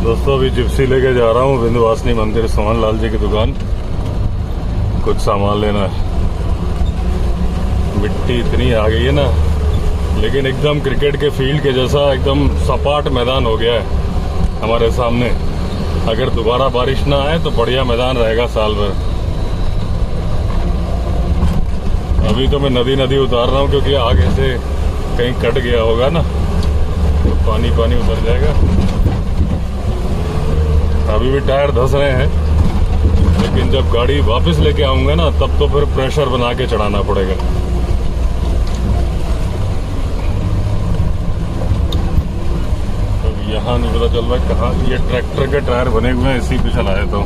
दोस्तों अभी जिप्सी लेके जा रहा हूँ विंध्यवासिनी मंदिर सोहन लाल जी की दुकान। कुछ सामान लेना है। मिट्टी इतनी आ गई है ना, लेकिन एकदम क्रिकेट के फील्ड के जैसा एकदम सपाट मैदान हो गया है हमारे सामने। अगर दोबारा बारिश ना आए तो बढ़िया मैदान रहेगा साल भर। अभी तो मैं नदी उतार रहा हूँ क्योंकि आगे से कहीं कट गया होगा ना तो पानी उतर जाएगा। अभी भी टायर धंस रहे हैं, लेकिन जब गाड़ी वापस लेके आऊंगा ना तब तो फिर प्रेशर बना के चढ़ाना पड़ेगा। तो यहाँ नहीं पता चल रहा कहाँ ये ट्रैक्टर के टायर बने हुए हैं, इसी पे चलाए तो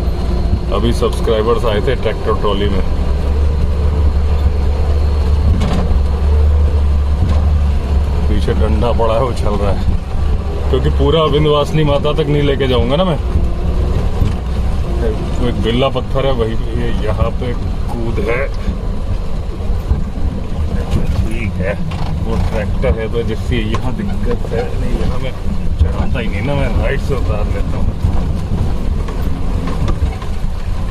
अभी सब्सक्राइबर्स आए थे ट्रैक्टर ट्रॉली में। पीछे डंडा पड़ा है वो चल रहा है, क्योंकि पूरा विंध्यवासिनी माता तक नहीं लेके जाऊंगा ना मैं। तो एक बिल्ला पत्थर है वही ये यहाँ पे कूद है। ठीक है, वो ट्रैक्टर है तो जिससे यहाँ दिक्कत है नहीं, यहाँ मैं चढ़ाता ही नहीं ना, मैं राइट से उतार लेता हूँ।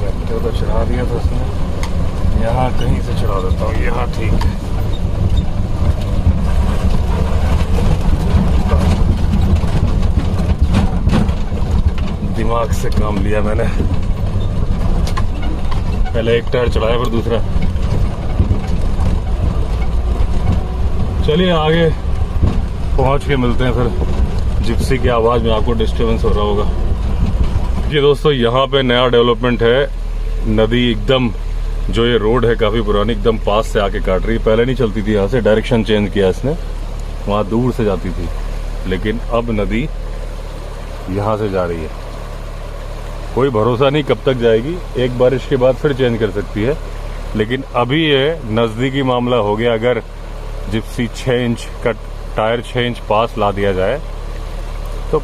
ट्रैक्टर तो चढ़ा दिया था उसने, यहाँ कहीं से चढ़ा देता हूँ। यहाँ ठीक है। दिमाग से काम लिया मैंने, पहले एक टायर चढ़ाया फिर दूसरा। चलिए आगे पहुंच के मिलते हैं फिर। जिप्सी की आवाज में आपको डिस्टर्बेंस हो रहा होगा। ये दोस्तों यहाँ पे नया डेवलपमेंट है। नदी एकदम जो ये रोड है काफी पुरानी, एकदम पास से आके काट रही है। पहले नहीं चलती थी यहाँ से, डायरेक्शन चेंज किया इसने, वहां दूर से जाती थी, लेकिन अब नदी यहाँ से जा रही है। कोई भरोसा नहीं कब तक जाएगी, एक बारिश के बाद फिर चेंज कर सकती है, लेकिन अभी ये नजदीकी मामला हो गया। अगर जिप्सी 6 इंच का टायर 6 इंच पास ला दिया जाए तो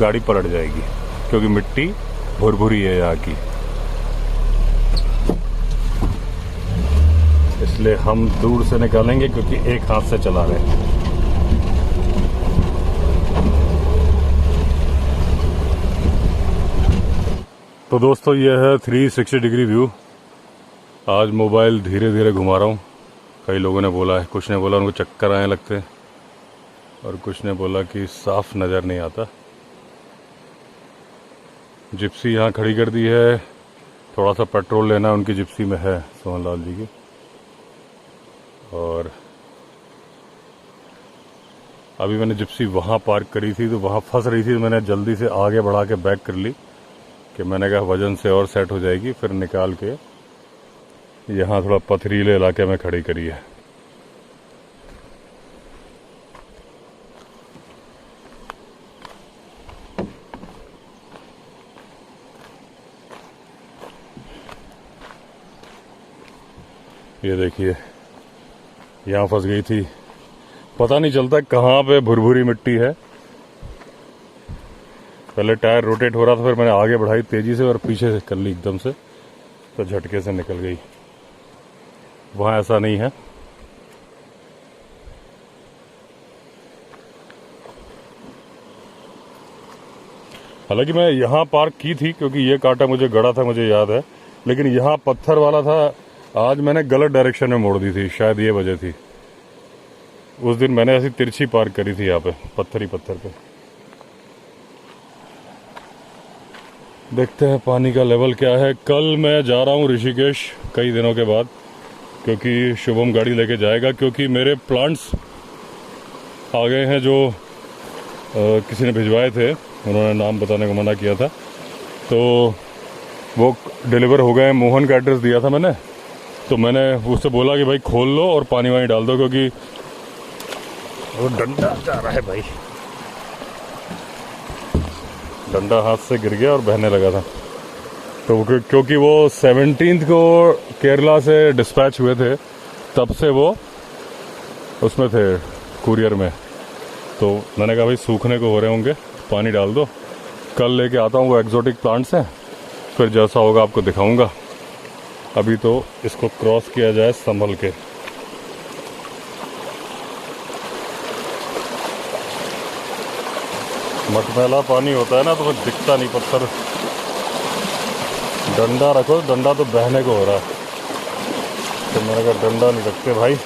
गाड़ी पलट जाएगी, क्योंकि मिट्टी भुरभुरी है यहाँ की। इसलिए हम दूर से निकालेंगे क्योंकि एक हाथ से चला रहे हैं। तो दोस्तों ये है 360 डिग्री व्यू। आज मोबाइल धीरे धीरे घुमा रहा हूँ। कई लोगों ने बोला है, कुछ ने बोला उनको चक्कर आने लगते हैं, और कुछ ने बोला कि साफ नज़र नहीं आता। जिप्सी यहाँ खड़ी कर दी है, थोड़ा सा पेट्रोल लेना उनकी जिप्सी में है, सोहन लाल जी की। और अभी मैंने जिप्सी वहाँ पार्क करी थी तो वहाँ फंस रही थी, तो मैंने जल्दी से आगे बढ़ा के बैक कर ली कि मैंने कहा वजन से और सेट हो जाएगी। फिर निकाल के यहाँ थोड़ा पथरीले इलाके में खड़ी करी है। ये देखिए यहाँ फंस गई थी, पता नहीं चलता कहाँ पे भुरभुरी मिट्टी है। पहले टायर रोटेट हो रहा था, फिर मैंने आगे बढ़ाई तेजी से और पीछे से कर ली एकदम से, तो झटके से निकल गई। वहां ऐसा नहीं है। हालांकि मैं यहाँ पार्क की थी क्योंकि ये कांटा मुझे गड़ा था, मुझे याद है, लेकिन यहाँ पत्थर वाला था। आज मैंने गलत डायरेक्शन में मोड़ दी थी, शायद ये वजह थी। उस दिन मैंने ऐसी तिरछी पार्क करी थी यहाँ पे, पत्थर पे। देखते हैं पानी का लेवल क्या है। कल मैं जा रहा हूँ ऋषिकेश कई दिनों के बाद, क्योंकि शुभम गाड़ी लेके जाएगा। क्योंकि मेरे प्लांट्स आ गए हैं जो किसी ने भिजवाए थे, उन्होंने नाम बताने को मना किया था, तो वो डिलीवर हो गए। मोहन का एड्रेस दिया था मैंने, तो मैंने उससे बोला कि भाई खोल लो और पानी वानी डाल दो, क्योंकि वो डंडा जा रहा है भाई। डंडा हाथ से गिर गया और बहने लगा था। तो क्योंकि वो 17 को केरला से डिस्पैच हुए थे, तब से वो उसमें थे कुरियर में। तो मैंने कहा भाई सूखने को हो रहे होंगे, पानी डाल दो। कल लेके आता हूँ, वो एक्जोटिक प्लांट्स हैं, फिर जैसा होगा आपको दिखाऊंगा। अभी तो इसको क्रॉस किया जाए संभल के। मटमैला पानी होता है ना तो वो दिखता नहीं पत्थर। डंडा रखो, डंडा तो बहने को हो रहा है, तो मैंने कहा डंडा नहीं रखते भाई।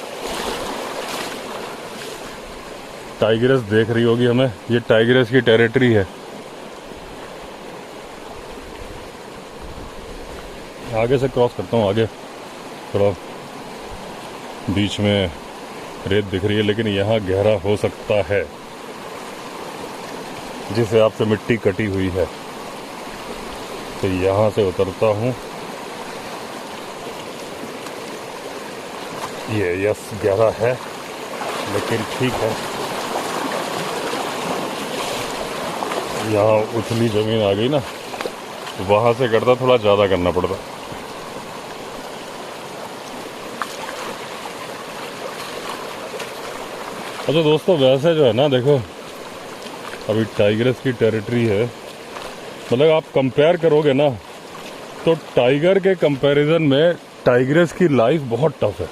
टाइग्रेस देख रही होगी हमें, ये टाइग्रेस की टेरिटरी है। आगे से क्रॉस करता हूँ, आगे थोड़ा बीच में रेत दिख रही है, लेकिन यहाँ गहरा हो सकता है जिस हिसाब से मिट्टी कटी हुई है। तो यहाँ से उतरता हूँ। ये यस गहरा है, लेकिन ठीक है। यहाँ उथली जमीन आ गई ना, वहाँ से करता थोड़ा ज़्यादा करना पड़ता। अच्छा दोस्तों, वैसे जो है ना, देखो अभी टाइग्रेस की टेरिटरी है, मतलब आप कंपेयर करोगे ना तो टाइगर के कंपैरिजन में टाइग्रेस की लाइफ बहुत टफ है।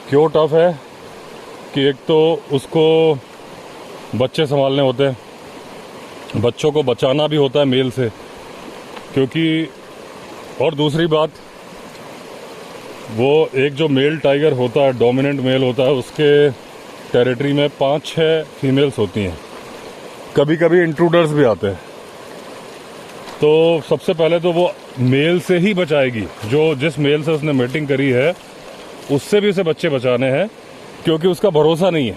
क्यों टफ है कि एक तो उसको बच्चे संभालने होते हैं, बच्चों को बचाना भी होता है मेल से, क्योंकि और दूसरी बात, वो एक जो मेल टाइगर होता है, डोमिनेंट मेल होता है, उसके टेरिटरी में 5-6 फीमेल्स होती हैं। कभी कभी इंट्रूडर्स भी आते हैं, तो सबसे पहले तो वो मेल से ही बचाएगी। जो जिस मेल से उसने मेटिंग करी है उससे भी उसे बच्चे बचाने हैं, क्योंकि उसका भरोसा नहीं है।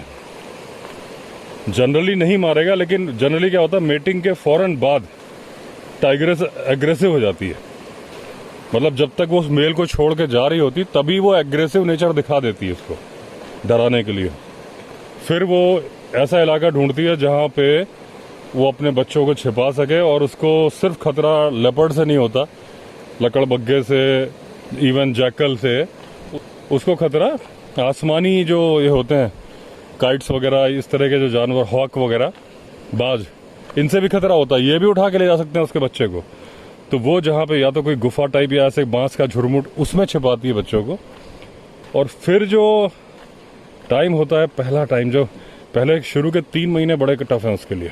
जनरली नहीं मारेगा, लेकिन जनरली क्या होता है, मेटिंग के फौरन बाद टाइग्रेस एग्रेसिव हो जाती है। मतलब जब तक वो उस मेल को छोड़ के जा रही होती तभी वो एग्रेसिव नेचर दिखा देती है उसको डराने के लिए। फिर वो ऐसा इलाका ढूंढती है जहाँ पे वो अपने बच्चों को छिपा सके, और उसको सिर्फ खतरा लेपर्ड से नहीं होता, लकड़बग्घे से, इवन जैकल से, उसको खतरा आसमानी जो ये होते हैं काइट्स वगैरह, इस तरह के जो जानवर, हॉक वगैरह, बाज, इनसे भी खतरा होता है। ये भी उठा के ले जा सकते हैं उसके बच्चे को। तो वो जहाँ पे या तो कोई गुफा टाइप या ऐसे बांस का झुरमुट, उसमें छिपाती है बच्चों को। और फिर जो टाइम होता है, पहला टाइम, जो पहले शुरू के 3 महीने बड़े टफ हैं उसके लिए।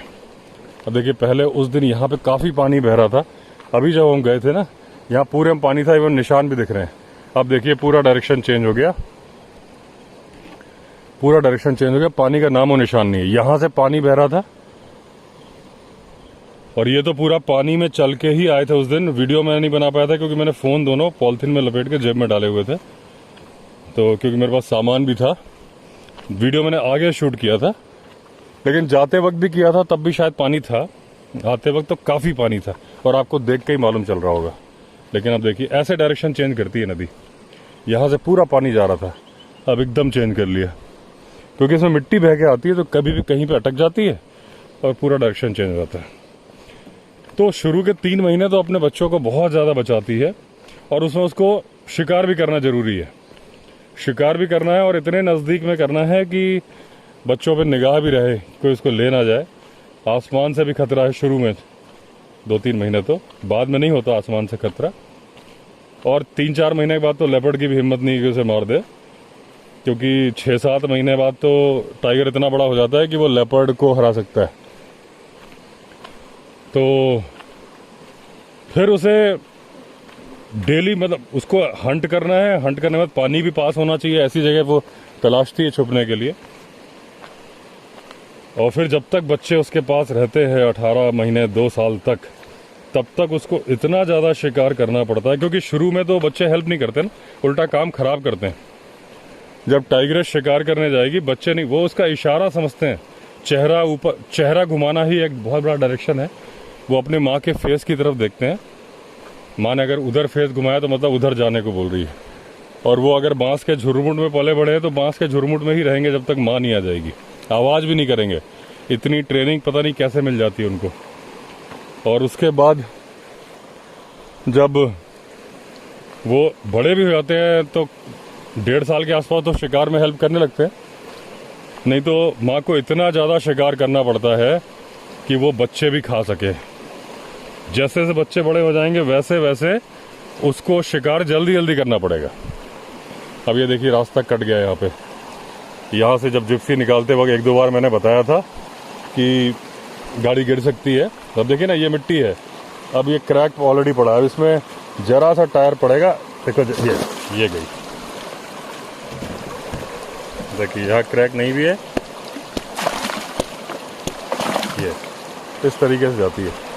अब देखिए, पहले उस दिन यहाँ पे काफ़ी पानी बह रहा था। अभी जब हम गए थे ना, यहाँ पूरे में पानी था, इवन निशान भी दिख रहे हैं। अब देखिए पूरा डायरेक्शन चेंज हो गया, पूरा डायरेक्शन चेंज हो गया, पानी का नामो निशान नहीं है। यहाँ से पानी बह रहा था, और ये तो पूरा पानी में चल के ही आए थे उस दिन। वीडियो मैंने नहीं बना पाया था क्योंकि मैंने फ़ोन दोनों पॉलिथीन में लपेट के जेब में डाले हुए थे, तो क्योंकि मेरे पास सामान भी था। वीडियो मैंने आगे शूट किया था, लेकिन जाते वक्त भी किया था, तब भी शायद पानी था। आते वक्त तो काफ़ी पानी था, और आपको देख के ही मालूम चल रहा होगा। लेकिन अब देखिए, ऐसे डायरेक्शन चेंज करती है नदी। यहाँ से पूरा पानी जा रहा था, अब एकदम चेंज कर लिया, क्योंकि इसमें मिट्टी बह के आती है, तो कभी भी कहीं पे अटक जाती है और पूरा डायरेक्शन चेंज हो जाता है। तो शुरू के 3 महीने तो अपने बच्चों को बहुत ज़्यादा बचाती है, और उसमें उसको शिकार भी करना ज़रूरी है। शिकार भी करना है, और इतने नज़दीक में करना है कि बच्चों पे निगाह भी रहे, कोई उसको ले ना जाए। आसमान से भी खतरा है शुरू में 2-3 महीने, तो बाद में नहीं होता आसमान से खतरा। और 3-4 महीने के बाद तो लेपर्ड की भी हिम्मत नहीं कि उसे मार दे, क्योंकि 6-7 महीने बाद तो टाइगर इतना बड़ा हो जाता है कि वो लेपर्ड को हरा सकता है। तो फिर उसे डेली, मतलब उसको हंट करना है। हंट करने के बाद पानी भी पास होना चाहिए, ऐसी जगह वो तलाशती है छुपने के लिए। और फिर जब तक बच्चे उसके पास रहते हैं 18 महीने 2 साल तक, तब तक उसको इतना ज़्यादा शिकार करना पड़ता है, क्योंकि शुरू में तो बच्चे हेल्प नहीं करते ना, उल्टा काम खराब करते हैं। जब टाइग्रेस शिकार करने जाएगी, बच्चे नहीं, वो उसका इशारा समझते हैं। चेहरा ऊपर, चेहरा घुमाना ही एक बहुत बड़ा डायरेक्शन है। वो अपने माँ के फेस की तरफ देखते हैं। माँ ने अगर उधर फेस घुमाया तो मतलब उधर जाने को बोल रही है। और वो अगर बांस के झुरमुट में पले बड़े हैं तो बांस के झुरमुट में ही रहेंगे जब तक माँ नहीं आ जाएगी। आवाज़ भी नहीं करेंगे। इतनी ट्रेनिंग पता नहीं कैसे मिल जाती है उनको। और उसके बाद जब वो बड़े भी हो जाते हैं तो 1.5 साल के आसपास तो शिकार में हेल्प करने लगते हैं। नहीं तो माँ को इतना ज़्यादा शिकार करना पड़ता है कि वो बच्चे भी खा सके। जैसे जैसे बच्चे बड़े हो जाएंगे वैसे वैसे उसको शिकार जल्दी जल्दी करना पड़ेगा। अब ये देखिए रास्ता कट गया यहाँ पे, यहाँ से जब जिप्सी निकालते वक्त एक दो बार मैंने बताया था कि गाड़ी गिर सकती है। अब देखिए ना, ये मिट्टी है, अब ये क्रैक ऑलरेडी पड़ा है, इसमें जरा सा टायर पड़ेगा, देखो ये गई, देखिए यहाँ क्रैक नहीं भी है, ये इस तरीके से जाती है।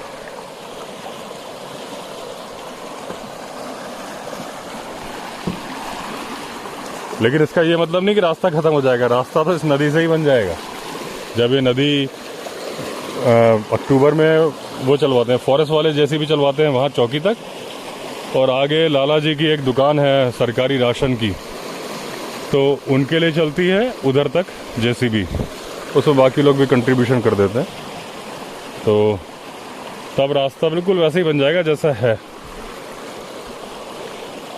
लेकिन इसका ये मतलब नहीं कि रास्ता खत्म हो जाएगा, रास्ता तो इस नदी से ही बन जाएगा। जब ये नदी अक्टूबर में वो चलवाते हैं, फॉरेस्ट वाले जेसीबी चलवाते हैं वहाँ चौकी तक, और आगे लाला जी की एक दुकान है सरकारी राशन की, तो उनके लिए चलती है उधर तक जेसीबी, उसमें बाकी लोग भी कंट्रीब्यूशन कर देते हैं, तो तब रास्ता बिल्कुल वैसे ही बन जाएगा जैसा है।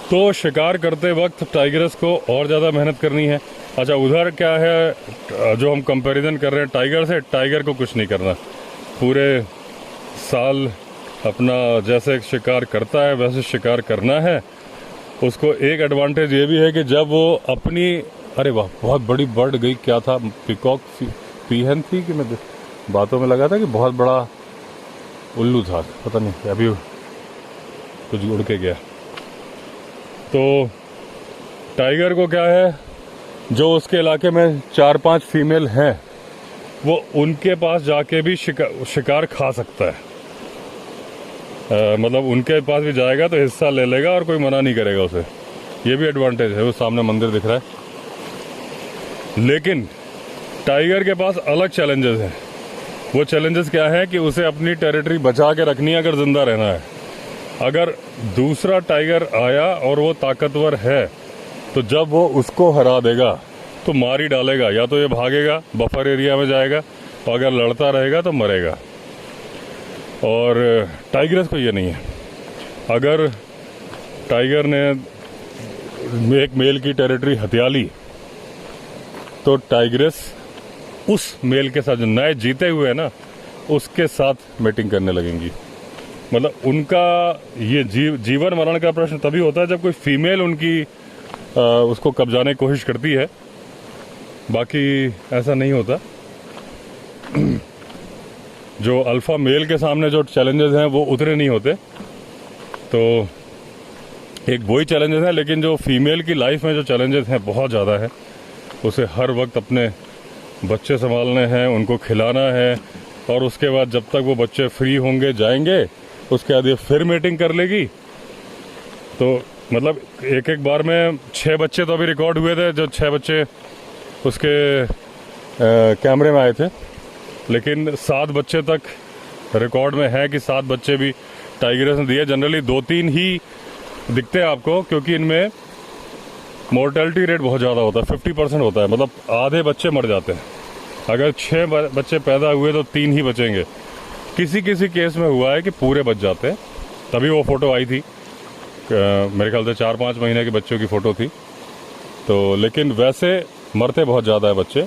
तो शिकार करते वक्त टाइगर्स को और ज़्यादा मेहनत करनी है। अच्छा, उधर क्या है जो हम कंपैरिजन कर रहे हैं टाइगर से, टाइगर को कुछ नहीं करना, पूरे साल अपना जैसे शिकार करता है वैसे शिकार करना है उसको। एक एडवांटेज ये भी है कि जब वो अपनी, अरे वाह बहुत बड़ी बर्ड गई, क्या था, पिकॉक पीहन थी कि मैं बातों में लगा था कि बहुत बड़ा उल्लू था, पता नहीं, अभी कुछ उड़ के गया। तो टाइगर को क्या है, जो उसके इलाके में 4-5 फीमेल हैं वो उनके पास जाके भी शिकार खा सकता है। मतलब उनके पास भी जाएगा तो हिस्सा ले लेगा और कोई मना नहीं करेगा उसे, ये भी एडवांटेज है। वो सामने मंदिर दिख रहा है। लेकिन टाइगर के पास अलग चैलेंजेस हैं। वो चैलेंजेस क्या है कि उसे अपनी टेरिटरी बचा के रखनी है अगर जिंदा रहना है। अगर दूसरा टाइगर आया और वो ताकतवर है तो जब वो उसको हरा देगा तो मार ही डालेगा, या तो ये भागेगा बफर एरिया में जाएगा, और अगर लड़ता रहेगा तो मरेगा। और टाइगर्स को ये नहीं है। अगर टाइगर ने एक मेल की टेरिटरी हथिया ली तो टाइग्रेस उस मेल के साथ, जो नए जीते हुए है ना, उसके साथ मेटिंग करने लगेंगी। मतलब उनका ये जीवन मरण का प्रश्न तभी होता है जब कोई फीमेल उनकी उसको कब्जाने की कोशिश करती है, बाकी ऐसा नहीं होता। जो अल्फा मेल के सामने जो चैलेंजेस हैं वो उतरे नहीं होते, तो एक वही चैलेंजेस हैं। लेकिन जो फीमेल की लाइफ में जो चैलेंजेस हैं बहुत ज़्यादा है। उसे हर वक्त अपने बच्चे संभालने हैं, उनको खिलाना है, और उसके बाद जब तक वो बच्चे फ्री होंगे जाएंगे, उसके बाद ये फिर मीटिंग कर लेगी। तो मतलब एक एक बार में 6 बच्चे तो अभी रिकॉर्ड हुए थे, जो 6 बच्चे उसके कैमरे में आए थे, लेकिन 7 बच्चे तक रिकॉर्ड में है कि 7 बच्चे भी टाइगर्स ने दिए। जनरली 2-3 ही दिखते हैं आपको, क्योंकि इनमें मोर्टेलिटी रेट बहुत ज़्यादा होता है, 50% होता है, मतलब आधे बच्चे मर जाते हैं। अगर 6 बच्चे पैदा हुए तो 3 ही बचेंगे। किसी किसी केस में हुआ है कि पूरे बच जाते हैं, तभी वो फ़ोटो आई थी, मेरे ख्याल से 4-5 महीने के बच्चों की फ़ोटो थी। तो लेकिन वैसे मरते बहुत ज़्यादा है बच्चे,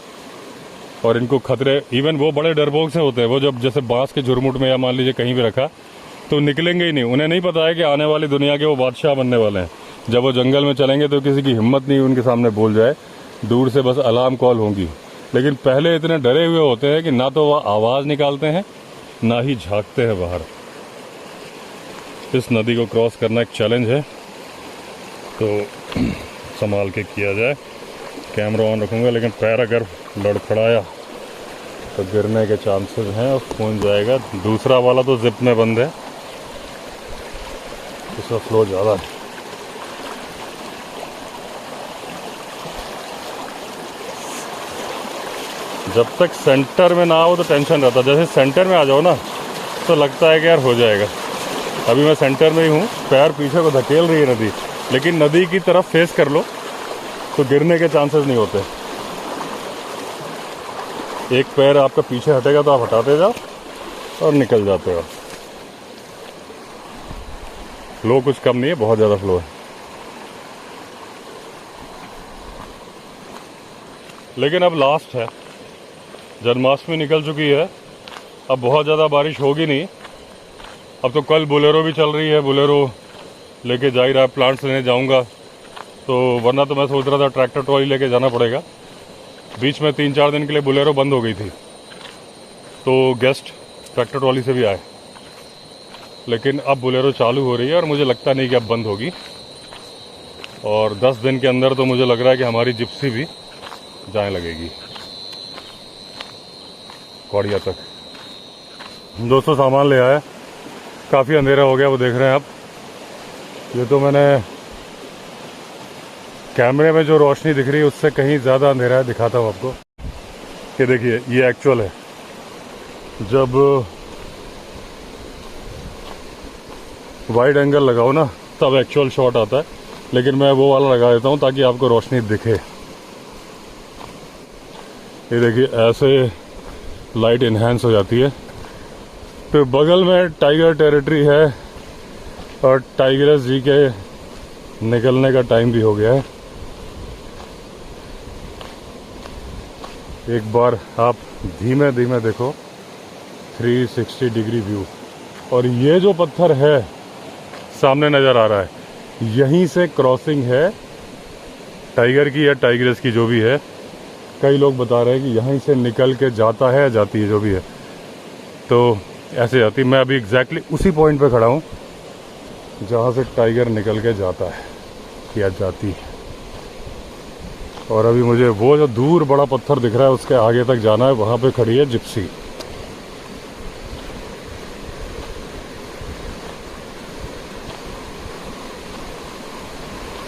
और इनको खतरे, इवन वो बड़े डरपोक से होते हैं, वो जब जैसे बांस के झुरमुट में या मान लीजिए कहीं भी रखा तो निकलेंगे ही नहीं। उन्हें नहीं पता है कि आने वाली दुनिया के वो बादशाह बनने वाले हैं। जब वो जंगल में चलेंगे तो किसी की हिम्मत नहीं उनके सामने बोल जाए, दूर से बस अलार्म कॉल होंगी। लेकिन पहले इतने डरे हुए होते हैं कि ना तो वह आवाज़ निकालते हैं ना ही झांकते हैं बाहर। इस नदी को क्रॉस करना एक चैलेंज है, तो संभाल के किया जाए। कैमरा ऑन रखूँगा, लेकिन पैर अगर लड़खड़ाया तो गिरने के चांसेस हैं और खून जाएगा। दूसरा वाला तो जिप में बंद है, इसका फ्लो ज़्यादा है। जब तक सेंटर में ना हो तो टेंशन रहता है, जैसे सेंटर में आ जाओ ना तो लगता है कि यार हो जाएगा। अभी मैं सेंटर में ही हूँ, पैर पीछे को धकेल रही है नदी, लेकिन नदी की तरफ फेस कर लो तो गिरने के चांसेस नहीं होते। एक पैर आपका पीछे हटेगा तो आप हटाते जाओ और निकल जाते हो। फ्लो कुछ कम नहीं है, बहुत ज़्यादा फ्लो है। लेकिन अब लास्ट है, जन्माष्टमी निकल चुकी है, अब बहुत ज़्यादा बारिश होगी नहीं। अब तो कल बोलेरो भी चल रही है, बोलेरो लेके जा ही रहा है। प्लांट्स लेने जाऊंगा तो, वरना तो मैं सोच रहा था ट्रैक्टर ट्रॉली लेके जाना पड़ेगा, बीच में 3-4 दिन के लिए बोलेरो बंद हो गई थी, तो गेस्ट ट्रैक्टर ट्रॉली से भी आए, लेकिन अब बोलेरो चालू हो रही है और मुझे लगता नहीं कि अब बंद होगी। और 10 दिन के अंदर तो मुझे लग रहा है कि हमारी जिप्सी भी जाने लगेगी कौड़िया तक। दोस्तों सामान ले आया, काफ़ी अंधेरा हो गया, वो देख रहे हैं आप। ये तो मैंने कैमरे में जो रोशनी दिख रही है उससे कहीं ज़्यादा अंधेरा है, दिखाता हूँ आपको। ये देखिए, ये एक्चुअल है, जब वाइड एंगल लगाओ ना तब एक्चुअल शॉट आता है, लेकिन मैं वो वाला लगा देता हूँ ताकि आपको रोशनी दिखे। ये देखिए, ऐसे लाइट इन्हेंस हो जाती है। तो बगल में टाइगर टेरिटरी है और टाइगरस जी के निकलने का टाइम भी हो गया है। एक बार आप धीमे धीमे देखो 360 डिग्री व्यू। और ये जो पत्थर है सामने नज़र आ रहा है, यहीं से क्रॉसिंग है टाइगर की या टाइगरस की, जो भी है। कई लोग बता रहे हैं कि यहीं से निकल के जाता है या जाती है, जो भी है, तो ऐसे जाती। मैं अभी एग्जैक्टली उसी पॉइंट पे खड़ा हूँ जहाँ से टाइगर निकल के जाता है या जाती है। और अभी मुझे वो जो दूर बड़ा पत्थर दिख रहा है उसके आगे तक जाना है, वहाँ पे खड़ी है जिप्सी।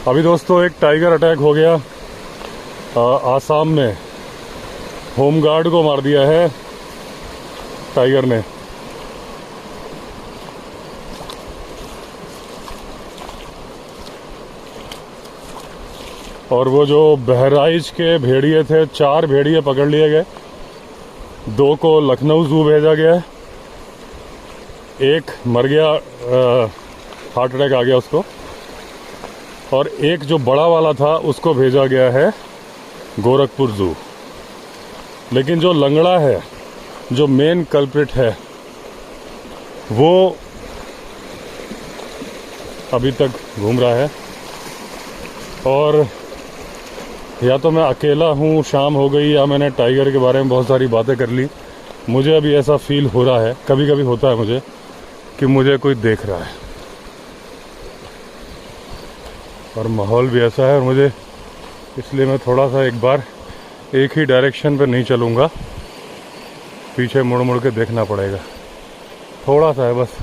अभी दोस्तों एक टाइगर अटैक हो गया आसाम में। होमगार्ड को मार दिया है टाइगर ने। और वो जो बहराइच के भेड़िए थे, 4 भेड़िए पकड़ लिए गए, 2 को लखनऊ जू भेजा गया है, 1 मर गया, हार्ट अटैक आ गया उसको, और 1 जो बड़ा वाला था उसको भेजा गया है गोरखपुर जू। लेकिन जो लंगड़ा है, जो मेन कल्प्रिट है, वो अभी तक घूम रहा है। और या तो मैं अकेला हूँ, शाम हो गई, या मैंने टाइगर के बारे में बहुत सारी बातें कर ली। मुझे अभी ऐसा फील हो रहा है, कभी कभी होता है मुझे, कि मुझे कोई देख रहा है। और माहौल भी ऐसा है, और मुझे इसलिए मैं थोड़ा सा एक बार एक ही डायरेक्शन पे नहीं चलूँगा, पीछे मुड़ मुड़ के देखना पड़ेगा। थोड़ा सा है बस,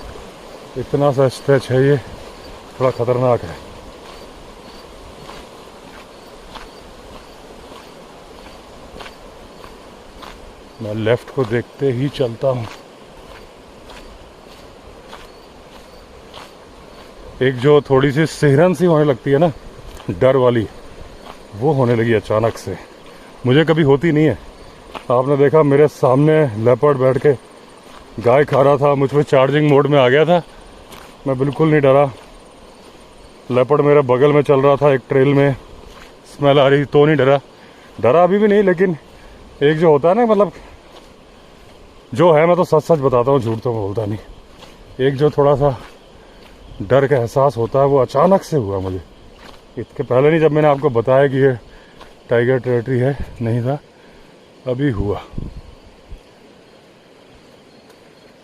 इतना सा स्ट्रेच है, ये थोड़ा ख़तरनाक है। मैं लेफ्ट को देखते ही चलता हूँ। एक जो थोड़ी सी सिहरन सी होने लगती है ना, डर वाली, वो होने लगी अचानक से। मुझे कभी होती नहीं है। आपने देखा मेरे सामने लेपर्ड बैठ के गाय खा रहा था, मुझ पे चार्जिंग मोड में आ गया था, मैं बिल्कुल नहीं डरा। लेपर्ड मेरे बगल में चल रहा था एक ट्रेल में, स्मेल आ रही तो नहीं डरा। डरा अभी भी नहीं, लेकिन एक जो होता है ना, मतलब जो है, मैं तो सच सच बताता हूँ, झूठ तो मैं बोलता नहीं। एक जो थोड़ा सा डर का एहसास होता है, वो अचानक से हुआ मुझे। इसके पहले नहीं, जब मैंने आपको बताया कि ये टाइगर टेरिटरी है, नहीं था, अभी हुआ।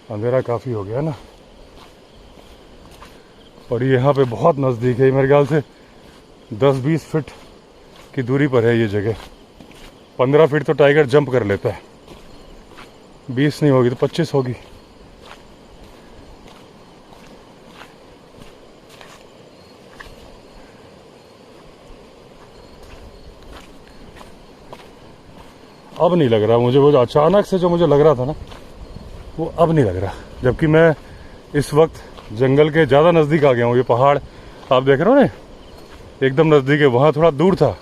अंधेरा काफ़ी हो गया ना, और यहाँ पे बहुत नज़दीक है, मेरे ख्याल से 10-20 फीट की दूरी पर है ये जगह। 15 फीट तो टाइगर जंप कर लेता है, 20 नहीं होगी तो 25 होगी। अब नहीं लग रहा मुझे, वो जो अचानक से जो मुझे लग रहा था ना, वो अब नहीं लग रहा। जबकि मैं इस वक्त जंगल के ज़्यादा नज़दीक आ गया हूँ। ये पहाड़ आप देख रहे हो ना, एकदम नज़दीक है, वहाँ थोड़ा दूर था।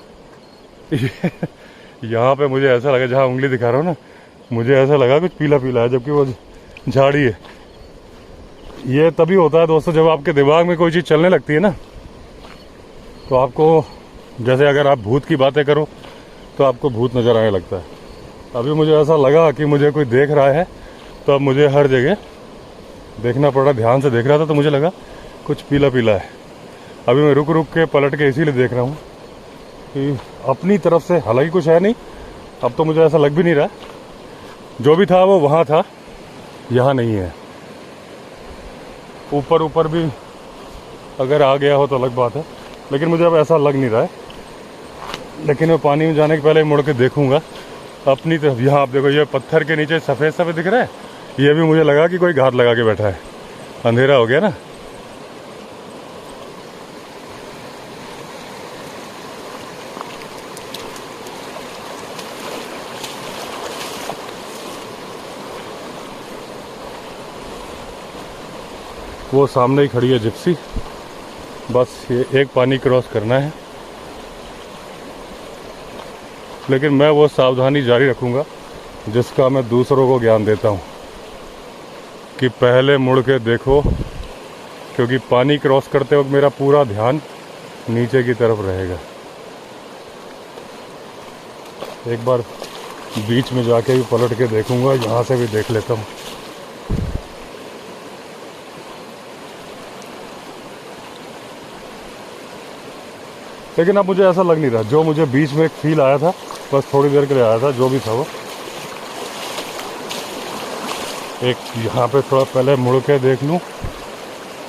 यहाँ पे मुझे ऐसा लगा, जहाँ उंगली दिखा रहा हूँ ना, मुझे ऐसा लगा कुछ पीला पीला है, जबकि वो झाड़ी है। ये तभी होता है दोस्तों, जब आपके दिमाग में कोई चीज़ चलने लगती है ना, तो आपको, जैसे अगर आप भूत की बातें करो तो आपको भूत नज़र आने लगता है। अभी मुझे ऐसा लगा कि मुझे कोई देख रहा है, तो अब मुझे हर जगह देखना पड़ रहा। ध्यान से देख रहा था तो मुझे लगा कुछ पीला पीला है। अभी मैं रुक रुक के पलट के इसीलिए देख रहा हूँ कि अपनी तरफ से, हालांकि कुछ है नहीं, अब तो मुझे ऐसा लग भी नहीं रहा, जो भी था वो वहाँ था, यहाँ नहीं है। ऊपर ऊपर भी अगर आ गया हो तो अलग बात है, लेकिन मुझे अब ऐसा लग नहीं रहा है। लेकिन मैं पानी में जाने के पहले मुड़ के देखूंगा अपनी तरफ। यहाँ आप देखो, ये पत्थर के नीचे सफ़ेद सफ़ेद दिख रहा है, ये भी मुझे लगा कि कोई घात लगा के बैठा है। अंधेरा हो गया ना। वो सामने ही खड़ी है जिप्सी, बस ये एक पानी क्रॉस करना है। लेकिन मैं वो सावधानी जारी रखूंगा जिसका मैं दूसरों को ज्ञान देता हूँ कि पहले मुड़ के देखो, क्योंकि पानी क्रॉस करते वक्त मेरा पूरा ध्यान नीचे की तरफ रहेगा। एक बार बीच में जाके भी पलट के देखूंगा, यहाँ से भी देख लेता हूँ। लेकिन अब मुझे ऐसा लग नहीं रहा, जो मुझे बीच में एक फील आया था, बस थोड़ी देर के लिए आया था, जो भी था वो। एक यहाँ पे थोड़ा पहले मुड़ के देख लूँ,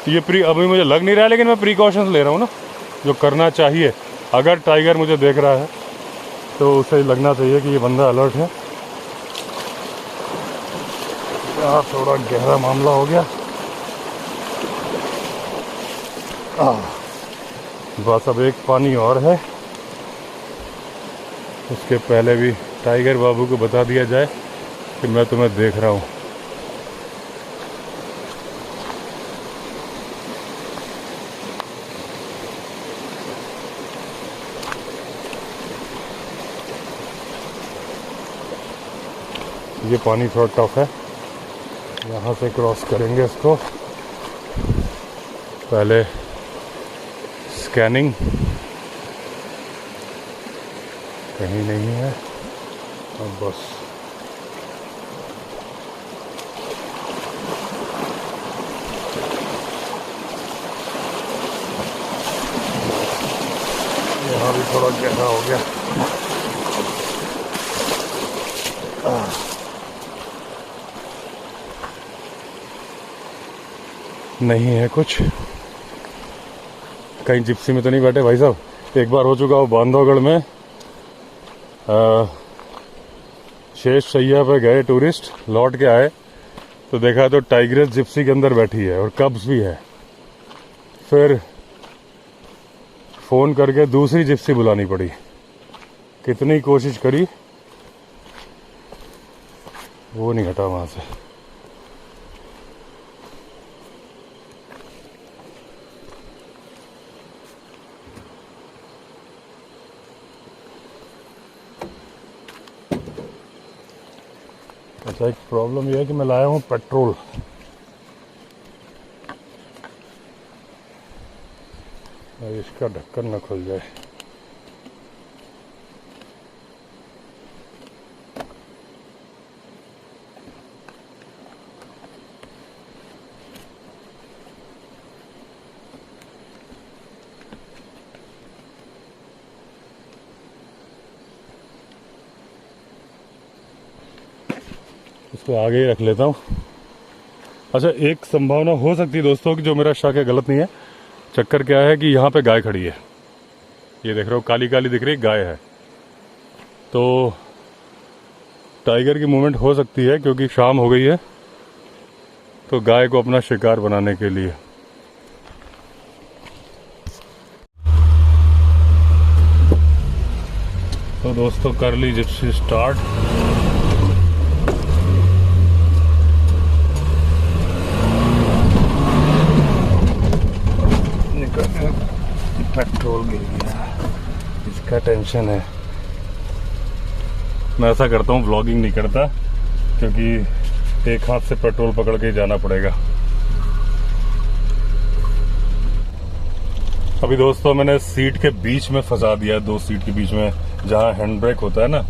ये अभी मुझे लग नहीं रहा है, लेकिन मैं प्रिकॉशंस ले रहा हूँ ना, जो करना चाहिए। अगर टाइगर मुझे देख रहा है तो उसे लगना चाहिए कि ये बंदा अलर्ट है। यहाँ थोड़ा गहरा मामला हो गया। बस अब एक पानी और है, उसके पहले भी टाइगर बाबू को बता दिया जाए कि मैं तुम्हें देख रहा हूँ। ये पानी थोड़ा टफ है, यहाँ से क्रॉस करेंगे इसको। पहले स्कैनिंग, कहीं नहीं है। अब बस यहाँ भी थोड़ा गहरा हो गया। नहीं है कुछ, कहीं जिप्सी में तो नहीं बैठे भाई साहब। एक बार हो चुका वो बांधवगढ़ में, शेष शैया पे गए टूरिस्ट, लौट के आए तो देखा तो टाइग्रेस जिप्सी के अंदर बैठी है और कब्स भी है। फिर फ़ोन करके दूसरी जिप्सी बुलानी पड़ी, कितनी कोशिश करी वो नहीं हटा वहाँ से। अच्छा, एक प्रॉब्लम यह है कि मैं लाया हूँ पेट्रोल। इसका ढक्कन न खुल जाए। इसको आगे ही रख लेता हूँ। अच्छा, एक संभावना हो सकती है दोस्तों कि जो मेरा शक है गलत नहीं है। चक्कर क्या है कि यहाँ पे गाय खड़ी है, ये देख रहे हो, काली काली दिख रही गाय है। तो टाइगर की मूवमेंट हो सकती है, क्योंकि शाम हो गई है, तो गाय को अपना शिकार बनाने के लिए। तो दोस्तों कर ली जिप्सी स्टार्ट। पेट्रोल गिर गया, इसका टेंशन है। मैं ऐसा करता हूँ, व्लॉगिंग नहीं करता, क्योंकि एक हाथ से पेट्रोल पकड़ के जाना पड़ेगा। अभी दोस्तों मैंने सीट के बीच में फंसा दिया है, दो सीट के बीच में, जहाँ हैंड ब्रेक होता है ना,